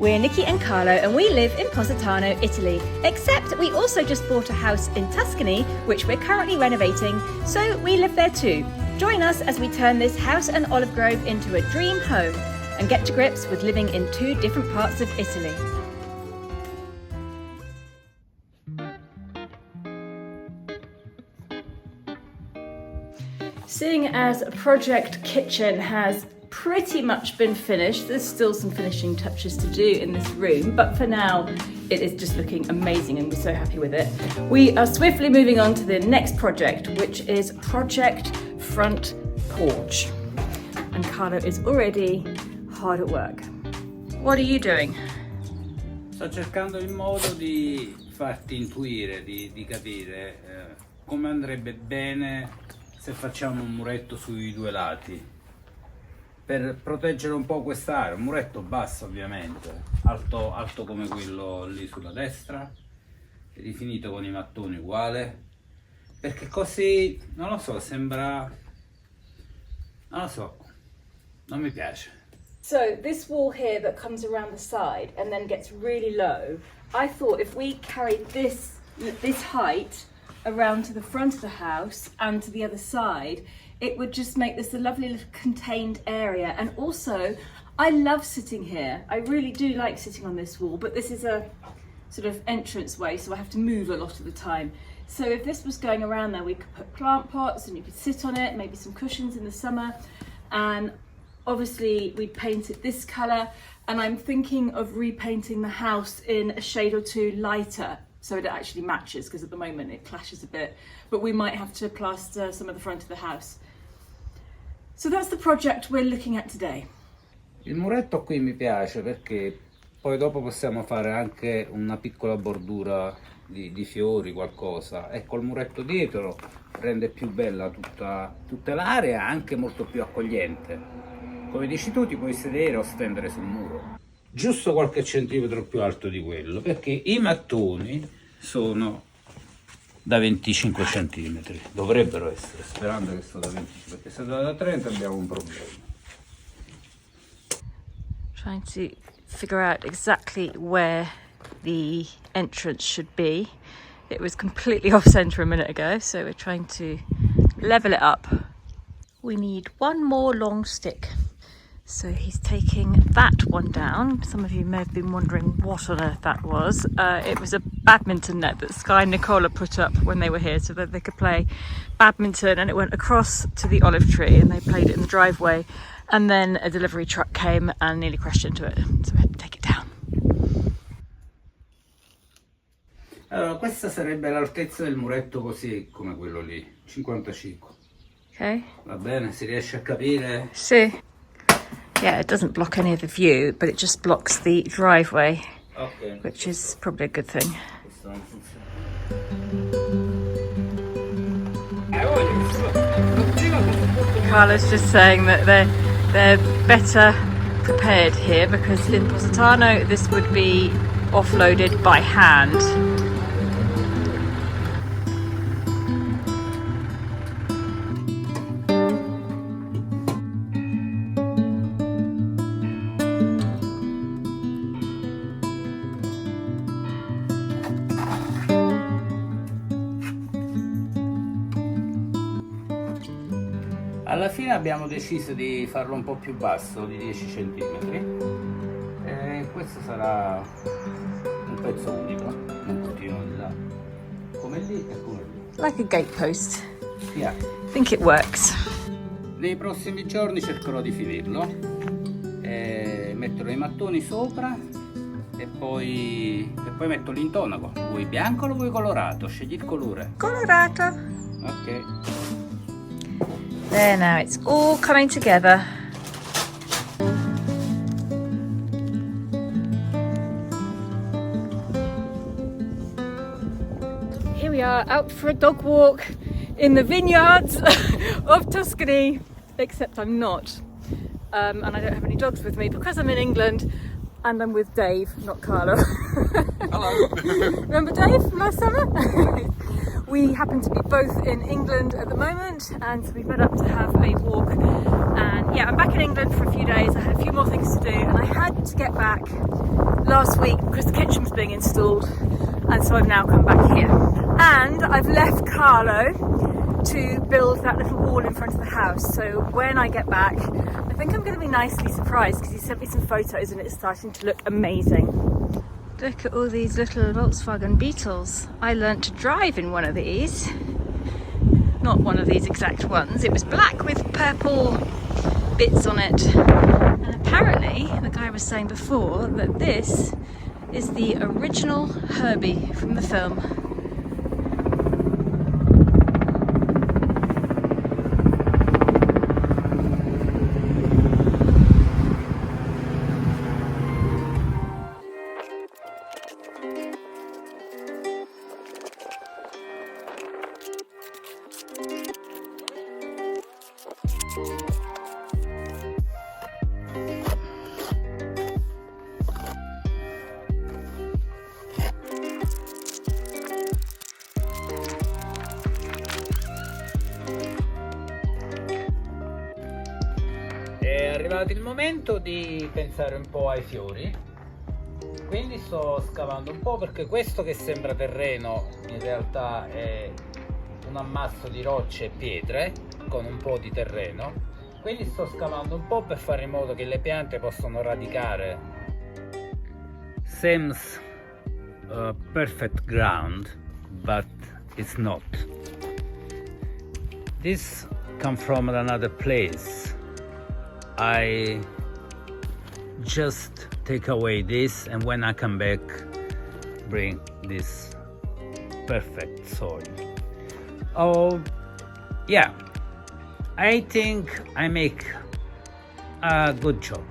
We're Nicki and Carlo and we live in Positano, Italy, except we also just bought a house in Tuscany, which we're currently renovating, so we live there too. Join us as we turn this house and olive grove into a dream home and get to grips with living in two different parts of Italy. Seeing as Project Kitchen has pretty much been finished, there's still some finishing touches to do in this room, but for now it is just looking amazing and we're so happy with it. We are swiftly moving on to the next project, which is Project Front Porch. And Carlo is already hard at work. What are you doing? Sto cercando il modo di farti intuire, di capire come andrebbe bene se facciamo un muretto sui due lati, per proteggere un po' quest'area, un muretto basso ovviamente, alto come quello lì sulla destra, rifinito con i mattoni uguale, perché così, non lo so, sembra, non lo so, non mi piace. So this wall here that comes around the side and then gets really low, I thought if we carried this height around to the front of the house and to the other side, it would just make this a lovely little contained area. And also, I love sitting here. I really do like sitting on this wall, but this is a sort of entrance way, so I have to move a lot of the time. So if this was going around there, we could put plant pots and you could sit on it, maybe some cushions in the summer. And obviously we'd paint it this color. And I'm thinking of repainting the house in a shade or two lighter, so it actually matches, because at the moment it clashes a bit, but we might have to plaster some of the front of the house. So that's the project we're looking at today. Il muretto qui mi piace perché poi dopo possiamo fare anche una piccola bordura di fiori, qualcosa. Ecco, il muretto dietro rende più bella tutta l'area, anche molto più accogliente. Come dici tu, ti puoi sedere o stendere sul muro. Giusto qualche centimetro più alto di quello, perché i mattoni sono da 25 centimetri, dovrebbero essere, sperando che sono da 25, perché se da 30 abbiamo un problema. Trying to figure out exactly where the entrance should be. It was completely off centre a minute ago, so we're trying to level it up. We need one more long stick. So he's taking that one down. Some of you may have been wondering what on earth that was. It was a badminton net that Sky and Nicola put up when they were here so that they could play badminton, and it went across to the olive tree and they played it in the driveway, and then a delivery truck came and nearly crashed into it, so we had to take it down. Allora, questa sarebbe l'altezza del muretto così come quello lì, 55. Okay. Va bene, si riesce a capire? Sì. Yeah, it doesn't block any of the view, but it just blocks the driveway, Okay. which is probably a good thing. Questo non funziona. Carlo's just saying that they're better prepared here, because in Positano this would be offloaded by hand. Alla fine abbiamo deciso di farlo un po' più basso, di 10 cm, e questo sarà un pezzo unico, non continuo di là, come lì e come lì. Like a gatepost. Yeah. I think it works. Nei prossimi giorni cercherò di finirlo, metterò i mattoni sopra e poi metto l'intonaco. Vuoi bianco o vuoi colorato? Scegli il colore. Colorato. Ok. There now, it's all coming together. Here we are, out for a dog walk in the vineyards of Tuscany, except I'm not. And I don't have any dogs with me because I'm in England and I'm with Dave, not Carlo. Hello. Remember Dave from last summer? We happen to be both in England at the moment, and so we've met up to have a walk. And yeah, I'm back in England for a few days. I had a few more things to do and I had to get back last week because the kitchen was being installed, and so I've now come back here. And I've left Carlo to build that little wall in front of the house, so when I get back I think I'm going to be nicely surprised because he sent me some photos and it's starting to look amazing. Look at all these little Volkswagen Beetles. I learnt to drive in one of these. Not one of these exact ones. It was black with purple bits on it. And apparently, the guy was saying before that this is the original Herbie from the film. È arrivato il momento di pensare un po' ai fiori, quindi sto scavando un po' perché questo che sembra terreno in realtà è un ammasso di rocce e pietre con un po' di terreno, quindi sto scavando un po' per fare in modo che le piante possano radicare. Seems perfect ground, but it's not. This comes from another place. I just take away this, and when I come back bring this perfect soil. Oh yeah, I think I make a good job.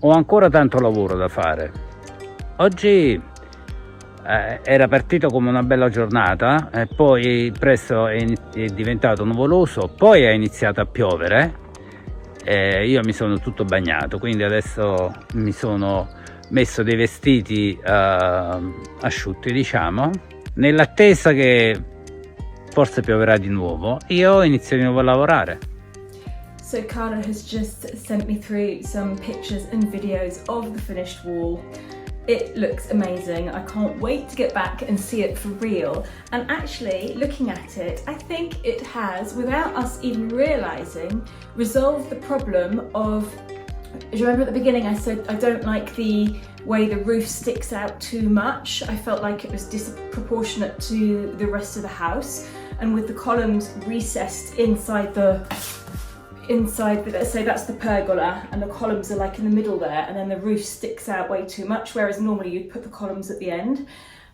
Ho ancora tanto lavoro da fare. Oggi era partito come una bella giornata e poi presto è diventato nuvoloso, poi è iniziato a piovere. Io mi sono tutto bagnato, quindi adesso mi sono messo dei vestiti asciutti, diciamo, nell'attesa che forse pioverà di nuovo. Io inizio di nuovo a lavorare. So Carlo has just sent me through some pictures and videos of the finished wall. It looks amazing. I can't wait to get back and see it for real. And actually, looking at it, I think it has, without us even realising, resolved the problem of, do you remember at the beginning I said I don't like the way the roof sticks out too much? I felt like it was disproportionate to the rest of the house. And with the columns recessed inside, let's say that's the pergola, and the columns are like in the middle there, and then the roof sticks out way too much, whereas normally you'd put the columns at the end.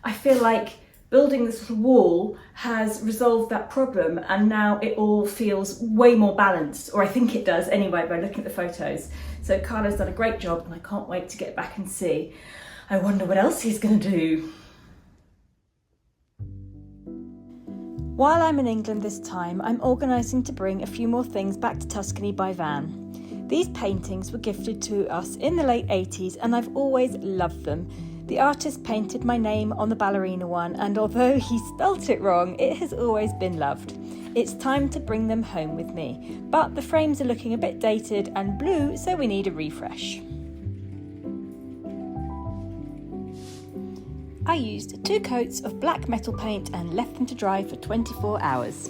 I feel like building this little wall has resolved that problem, and now it all feels way more balanced, or I think it does anyway by looking at the photos. So Carlo's done a great job, and I can't wait to get back and see. I wonder what else he's going to do. While I'm in England this time, I'm organising to bring a few more things back to Tuscany by van. These paintings were gifted to us in the late 80s and I've always loved them. The artist painted my name on the ballerina one, and although he spelt it wrong, it has always been loved. It's time to bring them home with me, but the frames are looking a bit dated and blue, so we need a refresh. I used 2 coats of black metal paint and left them to dry for 24 hours.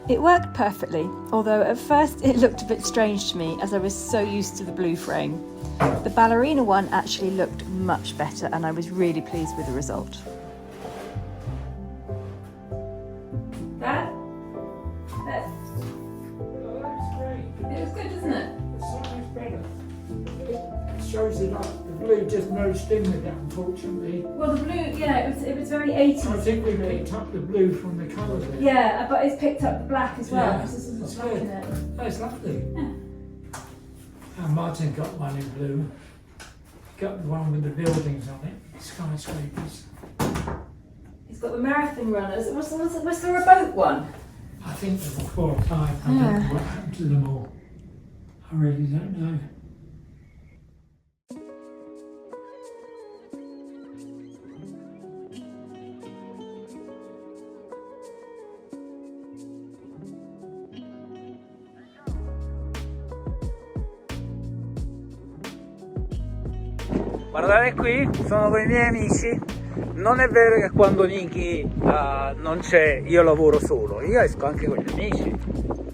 It worked perfectly, although at first it looked a bit strange to me as I was so used to the blue frame. The ballerina one actually looked much better and I was really pleased with the result. Shows it up. The blue just merged in with that, unfortunately. Well, the blue, yeah, it was very 80s. I think we picked up the blue from the colour there. Yeah, but it's picked up the black as well, because this that's isn't black good. in it. That's lovely. Yeah. And Martin got one in blue. Got the one with the buildings on it, skyscrapers. He's got the marathon runners. Was there a boat one? I think there were 4 or 5. I don't know what happened to them all. I really don't know. Guardate qui, sono con i miei amici. Non è vero che quando Nicki non c'è io lavoro solo, io esco anche con gli amici.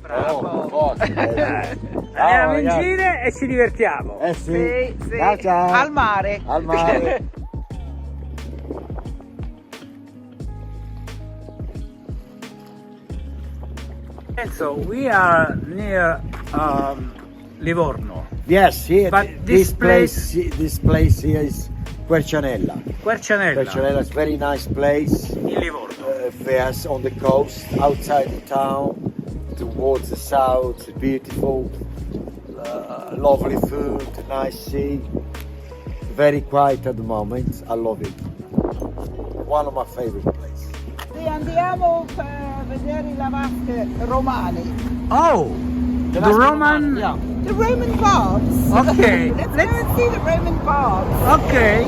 Bravo! Andiamo in giro e ci divertiamo. Sì. Sì. Ciao ciao. Al mare. Al mare. And so we are near Livorno. Yes, here, But this this place here is Quercianella. Quercianella, Quercianella is a very nice place. in Livorno. Yes, on the coast, outside the town, towards the south. Beautiful, lovely food, nice sea. Very quiet at the moment. I love it. One of my favorite places. Sì, andiamo per vedere le vasche romane. Oh, the Roman. Yeah. The Roman baths. Okay, Let's go and see the Roman baths. okay.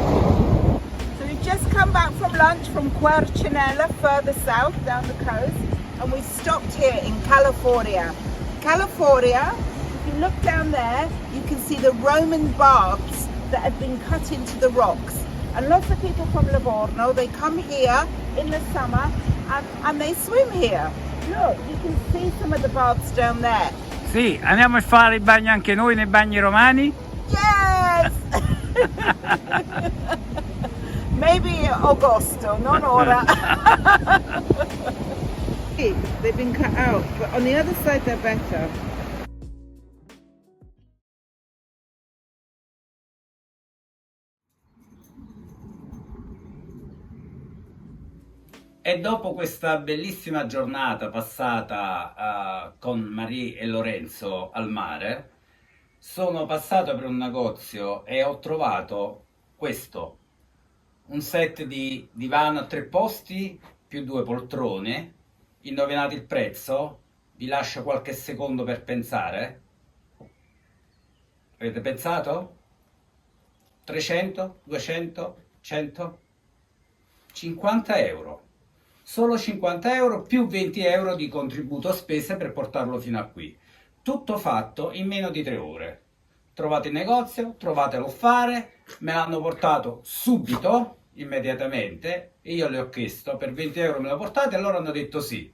So we've just come back from lunch from Quercianella, further south down the coast, and we stopped here in California. California, if you look down there, you can see the Roman baths that have been cut into the rocks. And lots of people from Livorno, they come here in the summer and they swim here. Look, you can see some of the baths down there. Sì, andiamo a fare il bagno anche noi nei bagni romani. Yes! Maybe Agosto, non ora. They've been cut out, but on the other side they're better. E dopo questa bellissima giornata passata con Marie e Lorenzo al mare, sono passato per un negozio e ho trovato questo, un set di divano a 3 posti più 2 poltrone. Indovinate il prezzo? Vi lascio qualche secondo per pensare. Avete pensato? 300, 200, 100? 50 euro. Solo 50 euro più 20 euro di contributo spese per portarlo fino a qui. Tutto fatto in meno di 3 ore. Trovate il negozio, trovate l'offare, me l'hanno portato subito, immediatamente, e io le ho chiesto, per 20 euro me lo portate? E loro hanno detto sì.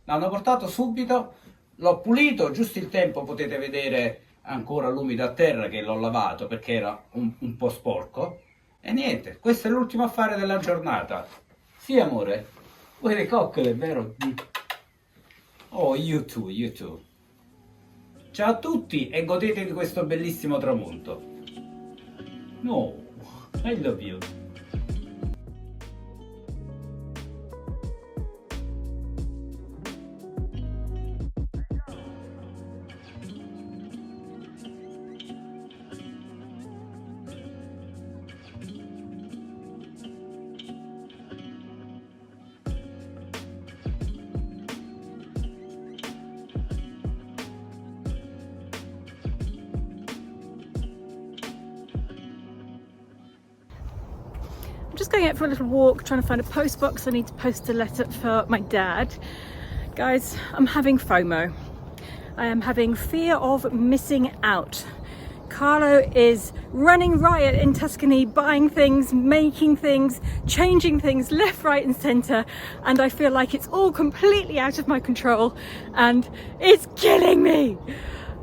L'hanno portato subito, l'ho pulito, giusto il tempo, potete vedere ancora l'umido a terra che l'ho lavato perché era un po' sporco. E niente, questo è l'ultimo affare della giornata. Sì, amore? Vuoi le coccole, vero? Oh, you too, you too. Ciao a tutti e godete di questo bellissimo tramonto. No, I love you. I'm just going out for a little walk, trying to find a post box. I need to post a letter for my dad. Guys, I'm having FOMO. I am having fear of missing out. Carlo is running riot in Tuscany, buying things, making things, changing things left, right and centre, and I feel like it's all completely out of my control and it's killing me.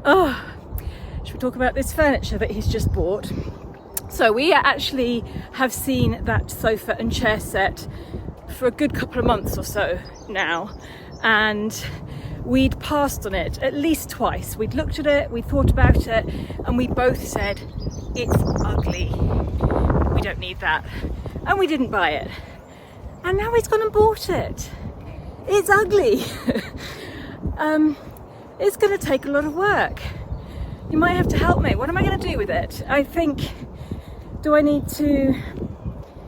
Oh, should we talk about this furniture that he's just bought? So we actually have seen that sofa and chair set for a good couple of months or so now, and we'd passed on it at least twice. We'd looked at it, we thought about it, and we both said, it's ugly, we don't need that, and we didn't buy it. And now he's gone and bought it. It's ugly. It's going to take a lot of work. You might have to help me. What am I going to do with it? I think, do I need to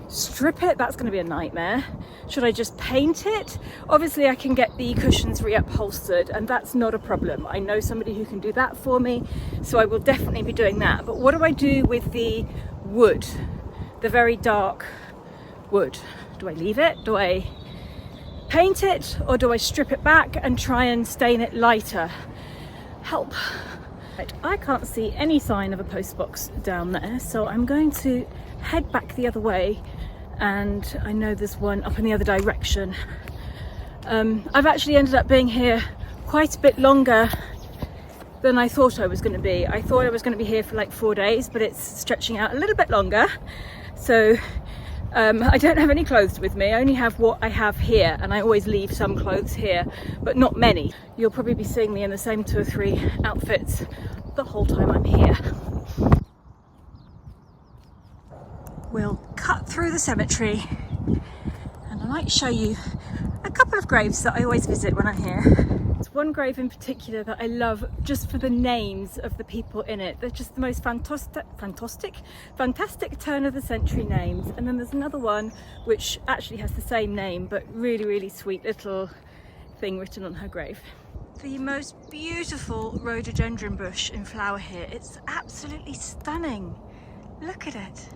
strip it? That's going to be a nightmare. Should I just paint it? Obviously I can get the cushions reupholstered and that's not a problem. I know somebody who can do that for me, so I will definitely be doing that. But what do I do with the wood? The very dark wood? Do I leave it? Do I paint it? Or do I strip it back and try and stain it lighter? Help. Right, I can't see any sign of a postbox down there, so I'm going to head back the other way, and I know there's one up in the other direction. I've actually ended up being here quite a bit longer than I thought I was going to be. I thought I was going to be here for like 4 days, but it's stretching out a little bit longer. So I don't have any clothes with me. I only have what I have here, and I always leave some clothes here, but not many. You'll probably be seeing me in the same 2 or 3 outfits the whole time I'm here. We'll cut through the cemetery, and I might show you a couple of graves that I always visit when I'm here. There's one grave in particular that I love just for the names of the people in it. They're just the most fantastic turn of the century names. And then there's another one which actually has the same name, but really sweet little thing written on her grave. The most beautiful rhododendron bush in flower here. It's absolutely stunning. Look at it.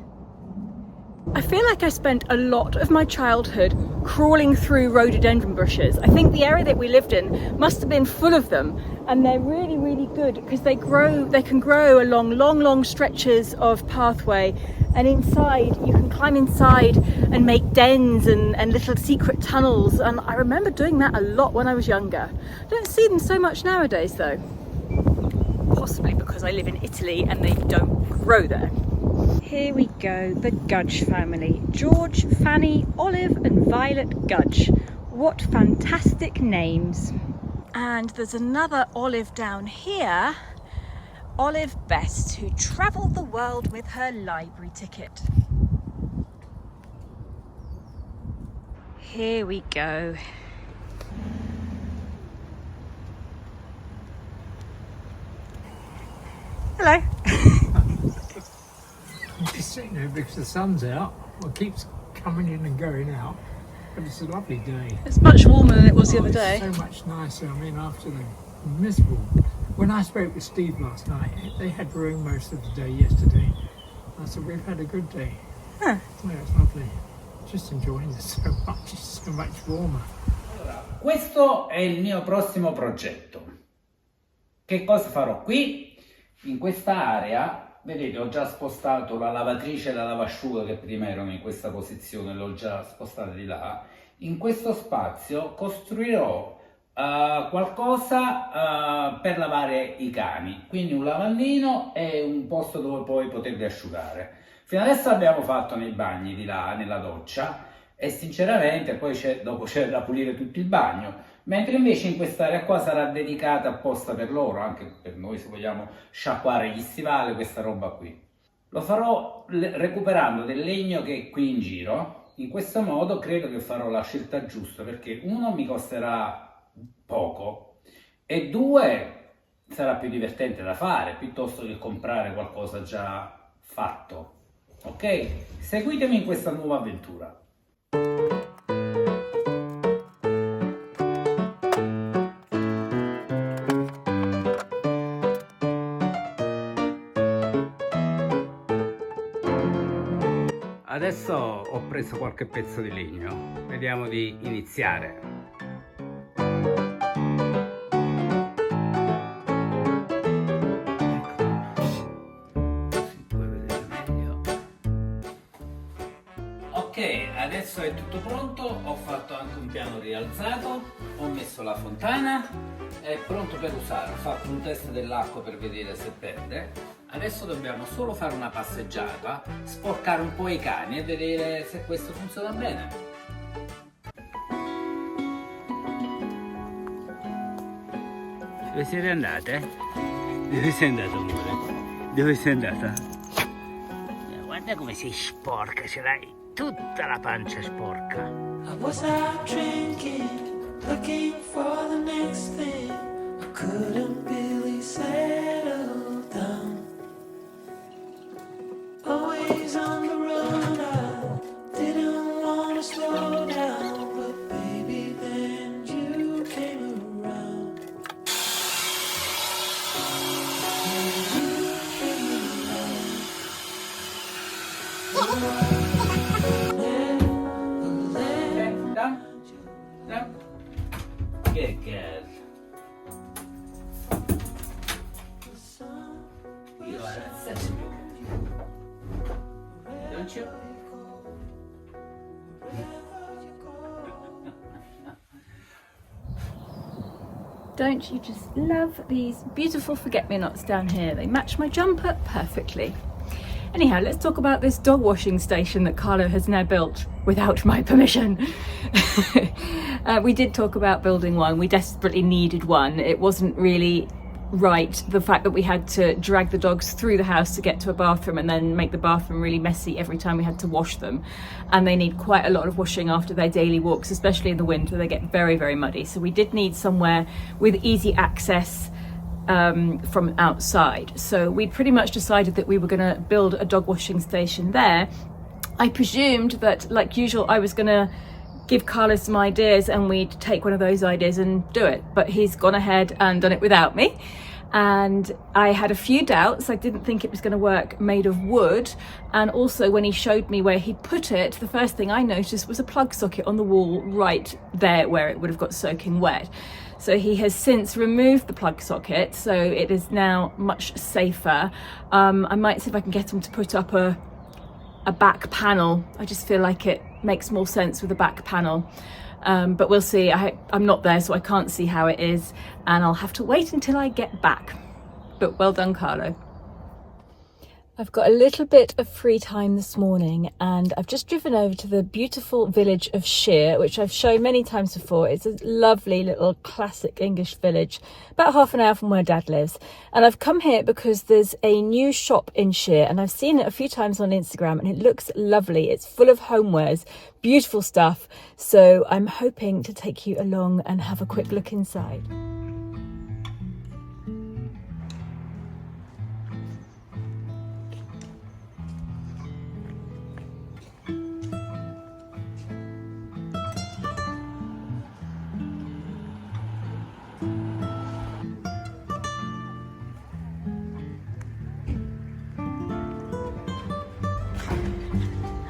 I feel like I spent a lot of my childhood crawling through rhododendron bushes. I think the area that we lived in must have been full of them, and they're really good because they can grow along long stretches of pathway, and inside you can climb inside and make dens and little secret tunnels, and I remember doing that a lot when I was younger. I don't see them so much nowadays though, possibly because I live in Italy and they don't grow there. Here we go, the Gudge family. George, Fanny, Olive and Violet Gudge. What fantastic names. And there's another Olive down here, Olive Best, who travelled the world with her library ticket. Here we go. Hello. I'm just sitting there because the sun's out. Well, it keeps coming in and going out, but it's a lovely day. It's much warmer than it was the other day. It's so much nicer. I mean, after the miserable. When I spoke with Steve last night, they had room most of the day yesterday. I said, we've had a good day. Huh. Yeah, it's lovely. Just enjoying it so much. It's so much warmer. Allora, questo è il mio prossimo progetto. Che cosa farò qui? In questa area, vedete, ho già spostato la lavatrice e la lavasciuga che prima erano in questa posizione, l'ho già spostata di là. In questo spazio costruirò qualcosa per lavare i cani, quindi un lavandino e un posto dove poi poterli asciugare. Fino adesso abbiamo fatto nei bagni di là, nella doccia, e sinceramente poi dopo c'è da pulire tutto il bagno, mentre invece in quest'area qua sarà dedicata apposta per loro, anche per noi se vogliamo sciacquare gli stivali, questa roba qui. Lo farò recuperando del legno che è qui in giro. In questo modo credo che farò la scelta giusta, perché uno mi costerà poco e 2 sarà più divertente da fare piuttosto che comprare qualcosa già fatto. Ok? Seguitemi in questa nuova avventura. Adesso ho preso qualche pezzo di legno, vediamo di iniziare. Ok, adesso è tutto pronto, ho fatto anche un piano rialzato, ho messo la fontana, è pronto per usare, ho fatto un test dell'acqua per vedere se perde. Adesso dobbiamo solo fare una passeggiata, sporcare un po' i cani e vedere se questo funziona bene. Dove siete andate? Dove sei andato, amore? Dove sei andata? Guarda come sei sporca, ce l'hai tutta la pancia sporca. I was out drinking, looking for the next thing. I couldn't really settle down. Always on the run, I didn't want to slow down, but baby, then you came around. You came Done? Good girl. Don't you just love these beautiful forget-me-nots down here? They match my jumper perfectly. Anyhow, let's talk about this dog washing station that Carlo has now built without my permission. We did talk about building one. We desperately needed one. It wasn't really right, the fact that we had to drag the dogs through the house to get to a bathroom and then make the bathroom really messy every time we had to wash them. And they need quite a lot of washing after their daily walks, especially in the winter. They get very, very muddy. So we did need somewhere with easy access from outside. So we pretty much decided that we were going to build a dog washing station there. I presumed that, like usual, I was going to give Carlos some ideas and we'd take one of those ideas and do it, but he's gone ahead and done it without me. And I had a few doubts. I didn't think it was going to work made of wood, and also when he showed me where he'd put it, the first thing I noticed was a plug socket on the wall right there where it would have got soaking wet. So he has since removed the plug socket, so it is now much safer. I might see if I can get him to put up a back panel. I just feel like it makes more sense with a back panel, but we'll see. I'm not there, so I can't see how it is, and I'll have to wait until I get back. But well done, Carlo. I've got a little bit of free time this morning, and I've just driven over to the beautiful village of Shear, which I've shown many times before. It's a lovely little classic English village, about half an hour from where Dad lives. And I've come here because there's a new shop in Shear, and I've seen it a few times on Instagram, and it looks lovely. It's full of homewares, beautiful stuff. So I'm hoping to take you along and have a quick look inside.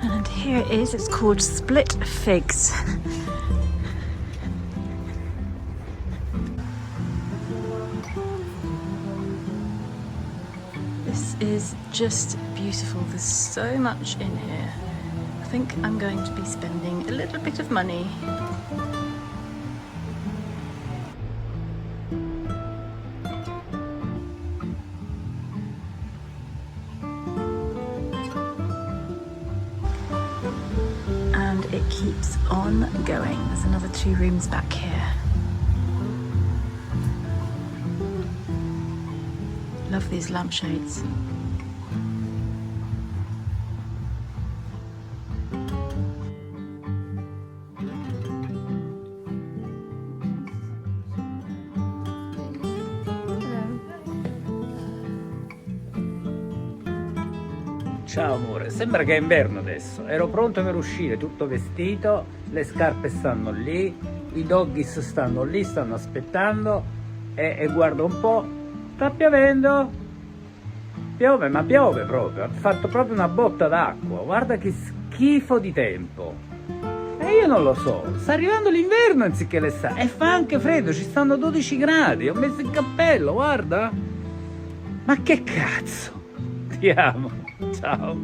And here it is, it's called Split Figs. This is just beautiful, there's so much in here. I think I'm going to be spending a little bit of money. It keeps on going. There's another 2 rooms back here. Love these lampshades. Ciao amore, sembra che è inverno adesso. Ero pronto per uscire, tutto vestito, le scarpe stanno lì, i doggies stanno lì, stanno aspettando e guarda un po', sta piovendo. Piove, ma piove proprio, ha fatto proprio una botta d'acqua, guarda che schifo di tempo. E io non lo so, sta arrivando l'inverno anziché l'estate e fa anche freddo, ci stanno 12 gradi, ho messo il cappello, guarda. Ma che cazzo, ti amo. Ciao.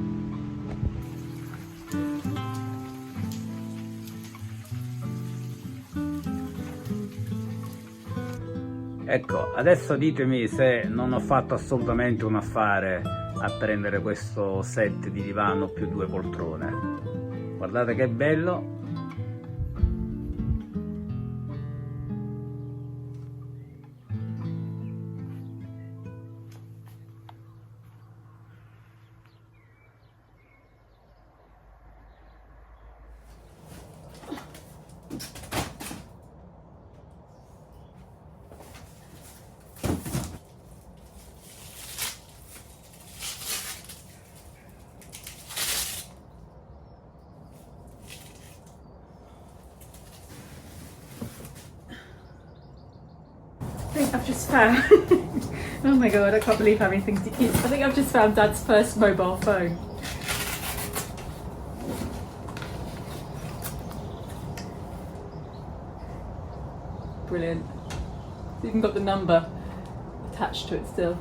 Ecco, adesso ditemi se non ho fatto assolutamente un affare a prendere questo set di divano più 2 poltrone. Guardate che bello. I think I've just found, oh my god, I can't believe how many things to keep. I think I've just found Dad's first mobile phone. Brilliant. It's even got the number attached to it still.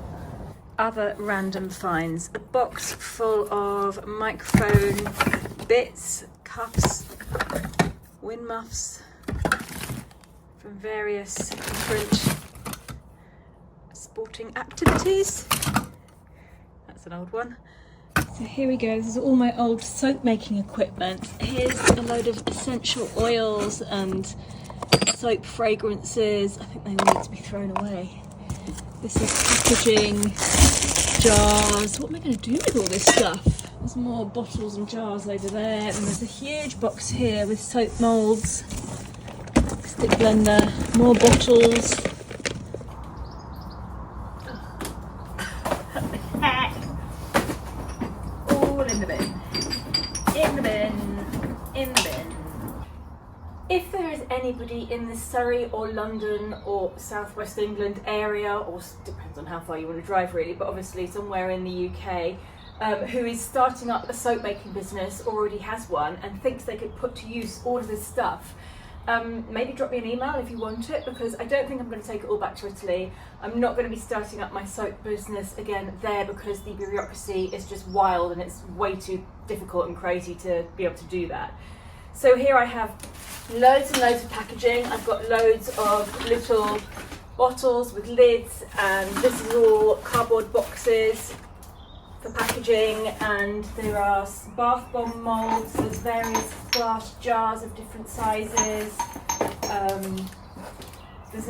Other random finds. A box full of microphone bits, cuffs, wind muffs from various different sporting activities. That's an old one. So here we go, this is all my old soap making equipment. Here's a load of essential oils and soap fragrances. I think they all need to be thrown away. This is packaging, jars. What am I going to do with all this stuff? There's more bottles and jars over there, and there's a huge box here with soap moulds, stick blender, more bottles. All in the bin. In the bin. In the bin. If there is anybody in the Surrey or London or Southwest England area, or depends on how far you want to drive really, but obviously somewhere in the UK, who is starting up a soap making business, or already has one, and thinks they could put to use all of this stuff, maybe drop me an email if you want it, because I don't think I'm going to take it all back to Italy. I'm not going to be starting up my soap business again there, because the bureaucracy is just wild and it's way too difficult and crazy to be able to do that. So here I have loads and loads of packaging. I've got loads of little bottles with lids, and this is all cardboard boxes for packaging, and there are bath bomb moulds, there's various glass jars of different sizes, there's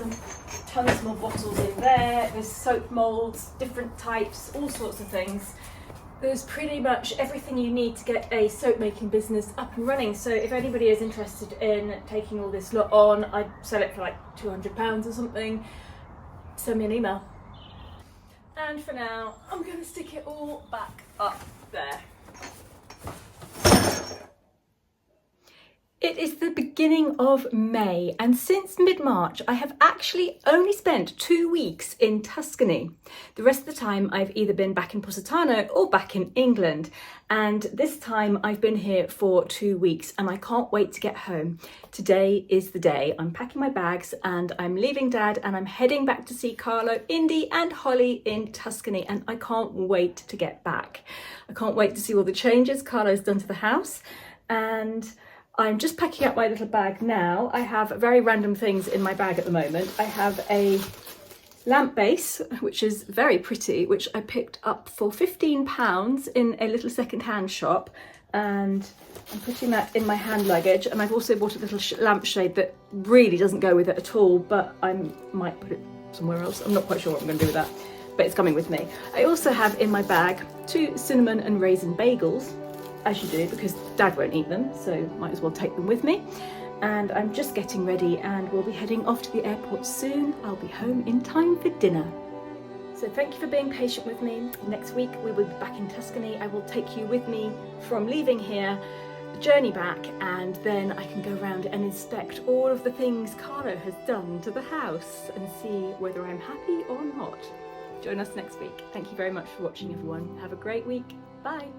tons more bottles in there, there's soap moulds, different types, all sorts of things. There's pretty much everything you need to get a soap making business up and running. So if anybody is interested in taking all this lot on, I'd sell it for like £200 or something, send me an email. And for now, I'm going to stick it all back up there. It is the beginning of May, and since mid-March I have actually only spent 2 weeks in Tuscany. The rest of the time I've either been back in Positano or back in England, and this time I've been here for 2 weeks and I can't wait to get home. Today is the day. I'm packing my bags and I'm leaving Dad, and I'm heading back to see Carlo, Indy and Holly in Tuscany, and I can't wait to get back. I can't wait to see all the changes Carlo's done to the house, and I'm just packing up my little bag now. I have very random things in my bag at the moment. I have a lamp base, which is very pretty, which I picked up for £15 in a little second-hand shop, and I'm putting that in my hand luggage. And I've also bought a little lampshade that really doesn't go with it at all, but I might put it somewhere else. I'm not quite sure what I'm going to do with that, but it's coming with me. I also have in my bag 2 cinnamon and raisin bagels, as you do, because Dad won't eat them, so might as well take them with me. And I'm just getting ready, and we'll be heading off to the airport soon. I'll be home in time for dinner. So thank you for being patient with me. Next week we will be back in Tuscany. I will take you with me from leaving here, the journey back, and then I can go around and inspect all of the things Carlo has done to the house and see whether I'm happy or not. Join us next week. Thank you very much for watching, everyone. Have a great week. Bye.